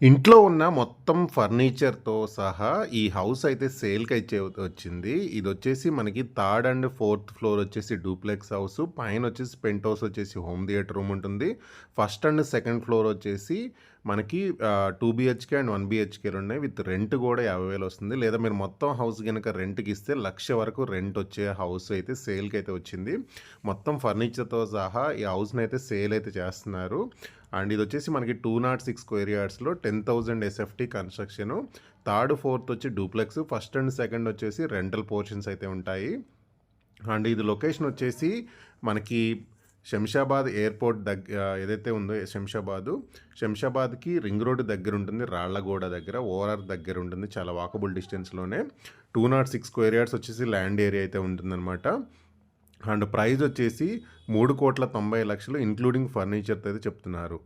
ఇంట్లో ఉన్న మొత్తం ఫర్నిచర్‌తో సహా ఈ హౌస్ అయితే సేల్‌కైతే వచ్చింది. ఇదొచ్చేసి మనకి థర్డ్ అండ్ ఫోర్త్ ఫ్లోర్ వచ్చేసి డూప్లెక్స్ హౌసు. పైనొచ్చేసి పెంట్ హౌస్ వచ్చేసి హోమ్ థియేటర్ రూమ్ ఉంటుంది. ఫస్ట్ అండ్ సెకండ్ ఫ్లోర్ వచ్చేసి మనకి 2 బీహెచ్‌కే అండ్ 1 బీహెచ్‌కేలున్నాయి. విత్ రెంట్ గూడా 50,000 వస్తుంది. లేదా మీరు మొత్తం హౌస్ గనక రెంట్‌కిస్తే 1,00,000 వరకు రెంట్ వచ్చే హౌస్ అయితే సేల్‌కైతే వచ్చింది. మొత్తం ఫర్నిచర్‌తో సహా ఈ హౌస్‌నైతే సేల్ అయితే చేస్తున్నారు. అండ్ ఇదొచ్చేసి మనకి 206 స్క్వేర్ యార్డ్స్‌లో 10,000 ఎస్ఎఫ్టీ కన్‌స్ట్రక్షను. థర్డ్, ఫోర్త్ వచ్చి డూప్లెక్స్. ఫస్ట్ అండ్ సెకండ్ వచ్చేసి రెంటల్ పోర్షన్స్ అయితే ఉంటాయి. అండ్ ఇది లొకేషన్ వచ్చేసి మనకి శంషాబాద్ ఎయిర్‌పోర్ట్ ఏదైతే ఉందో శంషాబాద్‌కి రింగ్ రోడ్ దగ్గర ఉంటుంది. రాళ్లగూడ దగ్గర, ఓఆర్ఆర్ దగ్గర ఉంటుంది. చాలా వాకబుల్ డిస్టెన్స్‌లోనే 206 స్క్వేర్ యార్డ్స్ వచ్చేసి ల్యాండ్ ఏరియా అయితే ఉంటుందన్నమాట. అండ్ ప్రైస్ వచ్చేసి 3,90,00,000 ఇంక్లూడింగ్ ఫర్నిచర్‌తో అయితే చెప్తున్నారు.